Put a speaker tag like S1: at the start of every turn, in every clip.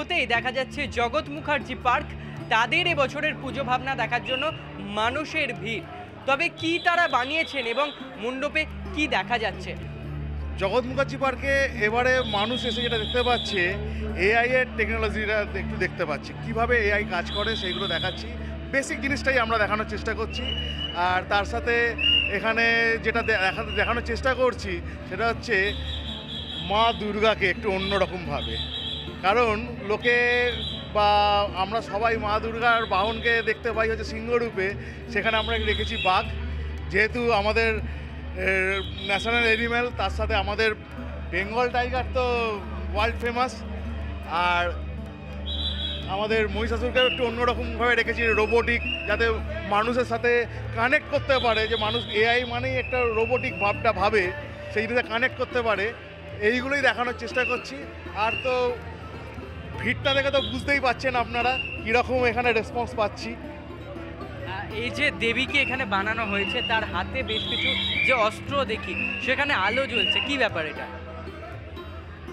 S1: হতেই দেখা যাচ্ছে জগৎ মুখার্জি পার্ক তাদের এবছরের পুজো ভাবনা দেখার জন্য মানুষের ভিড়। তবে কি তারা বানিয়েছেন এবং মণ্ডপে কি দেখা যাচ্ছে?
S2: জগৎ মুখার্জি পার্কে এবারে মানুষ এসে যেটা দেখতে পাচ্ছে, এআই এর টেকনোলজিটা একটু দেখতে পাচ্ছি, কিভাবে এআই কাজ করে সেইগুলো দেখাচ্ছি। বেসিক জিনিসটাই আমরা দেখানোর চেষ্টা করছি। আর তার সাথে এখানে যেটা দেখানোর চেষ্টা করছি সেটা হচ্ছে মা দুর্গাকে একটু অন্যরকমভাবে। কারণ লোকে বা আমরা সবাই মা দুর্গার বাহনকে দেখতে পাই হচ্ছে সিংহরূপে, সেখানে আমরা রেখেছি বাঘ। যেহেতু আমাদের ন্যাশনাল অ্যানিম্যাল, তার সাথে আমাদের বেঙ্গল টাইগার তো ওয়ার্ল্ড ফেমাস। আর আমাদের মহিষাসুরকে একটু অন্যরকমভাবে রেখেছি রোবোটিক, যাতে মানুষের সাথে কানেক্ট করতে পারে, যে মানুষ এআই মানেই একটা রোবোটিক ভাবটা ভাবে, সেই জিনিসটা কানেক্ট করতে পারে। এইগুলোই দেখানোর চেষ্টা করছি। আর তো ভিড়টা দেখে তো বুঝতেই পারছেন আপনারা কীরকম এখানে রেসপন্স পাচ্ছি।
S1: এই যে দেবীকে এখানে বানানো হয়েছে, তার হাতে বেশ কিছু যে অস্ত্র দেখি, সেখানে আলো জ্বলছে, কি ব্যাপার এটা?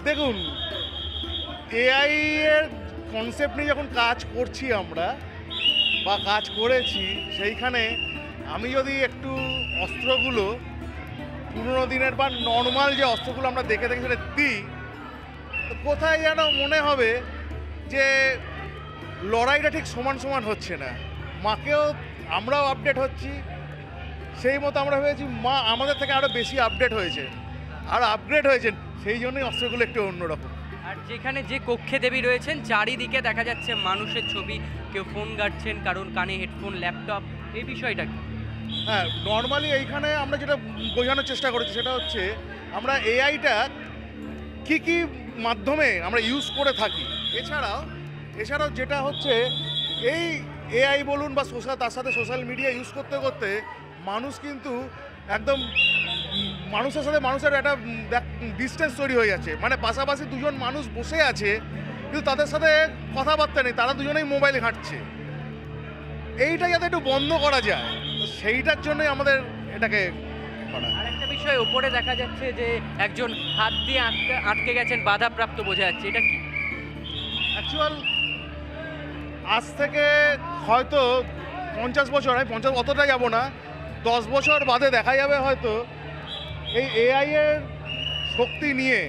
S2: দেখুন, এআই এর কনসেপ্ট নিয়ে যখন কাজ করছি আমরা বা কাজ করেছি, সেইখানে আমি যদি একটু অস্ত্রগুলো পুরোনো দিনের বা নর্মাল যে অস্ত্রগুলো আমরা দেখে থাকি সেটা দিই, তো কোথায় যেন মনে হবে যে লড়াইটা ঠিক সমান সমান হচ্ছে না। মাকেও আমরাও আপডেট হচ্ছি, সেই মতো আমরা ভেবেছি মা আমাদের থেকে আরও বেশি আপডেট হয়েছে, আরও আপগ্রেড হয়েছেন, সেই জন্যই অস্ত্রগুলো একটু অন্যরকম।
S1: আর যেখানে যে কক্ষে দেবী রয়েছেন, চারিদিকে দেখা যাচ্ছে মানুষের ছবি, কেউ ফোন ঘাটছেন, কারণ কানে হেডফোন, ল্যাপটপ, এই বিষয়টা কি?
S2: হ্যাঁ, নর্মালি এইখানে আমরা যেটা বোঝানোর চেষ্টা করেছি সেটা হচ্ছে আমরা এআইটা কি কি মাধ্যমে আমরা ইউজ করে থাকি। এছাড়াও যেটা হচ্ছে এই এআই বলুন বা তার সাথে সোশ্যাল মিডিয়া ইউজ করতে করতে মানুষ কিন্তু একদম মানুষের সাথে মানুষের একটা ডিস্টেন্স তৈরি হয়ে যাচ্ছে। মানে পাশাপাশি দুজন মানুষ বসে আছে কিন্তু তাদের সাথে কথাবার্তা নেই, তারা দুজনেই মোবাইল ঘাঁটছে। এইটা যাতে একটু বন্ধ করা যায়, সেইটার জন্যই আমাদের এটাকে করা।
S1: আরেকটা বিষয়, উপরে দেখা যাচ্ছে যে একজন হাত দিয়ে আটকে গেছেন, বাধাপ্রাপ্ত বোঝা যাচ্ছে, এটা কি?
S2: অ্যাকচুয়াল আজ থেকে হয়তো 50 বছর, আমি 50 অতটা যাব না, 10 বছর বাদে দেখা যাবে হয়তো এই এআই এর শক্তি নিয়ে,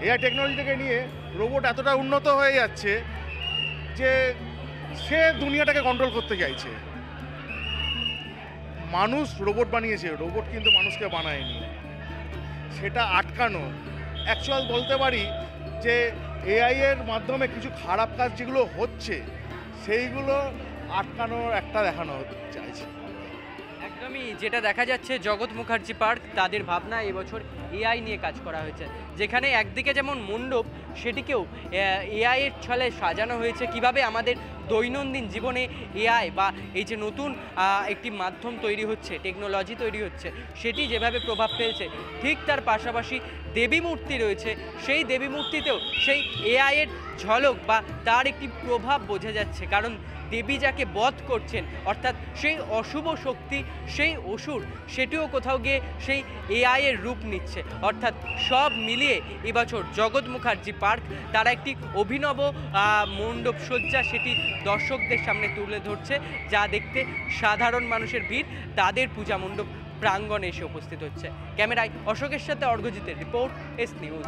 S2: এআই টেকনোলজিটাকে নিয়ে রোবট এতটা উন্নত হয়ে যাচ্ছে যে সে দুনিয়াটাকে কন্ট্রোল করতে চাইছে। মানুষ রোবট বানিয়েছে, রোবট কিন্তু মানুষকে বানায়নি। সেটা আটকানো, অ্যাকচুয়াল বলতে পারি যে এআই এর মাধ্যমে কিছু খারাপ কাজ যেগুলো হচ্ছে সেইগুলো আটকানোর একটা দেখানো চাইছে।
S1: একদমই, যেটা দেখা যাচ্ছে জগৎ মুখার্জি পার্ক তাদের ভাবনা এবছর এআই নিয়ে কাজ করা হয়েছে, যেখানে একদিকে যেমন মণ্ডপ, সেটিকেও এআই এর ছলে সাজানো হয়েছে। কিভাবে আমাদের দৈনন্দিন জীবনে এআই বা এই যে নতুন একটি মাধ্যম তৈরি হচ্ছে, টেকনোলজি তৈরি হচ্ছে, সেটি যেভাবে প্রভাব ফেলছে, ঠিক তার পাশাপাশি দেবী মূর্তি রয়েছে, সেই দেবী মূর্তিতেও সেই এআই এর ঝলক বা তার একটি প্রভাব বোঝা যাচ্ছে। কারণ দেবী যাকে বধ করছেন, অর্থাৎ সেই অশুভ শক্তি, সেই অসুর, সেটিও কোথাও গিয়ে সেই এআই এর রূপ নিচ্ছে। অর্থাৎ সব মিলিয়ে এবছর জগৎ মুখার্জি পার্ক তারা একটি অভিনব মণ্ডপ সজ্জা সেটি দর্শকদের সামনে তুলে ধরছে, যা দেখতে সাধারণ মানুষের ভিড় তাদের পূজা মণ্ডপ প্রাঙ্গণে এসে উপস্থিত হচ্ছে। ক্যামেরায় অশোকের সাথে অর্ঘজিতের রিপোর্ট, এস নিউজ।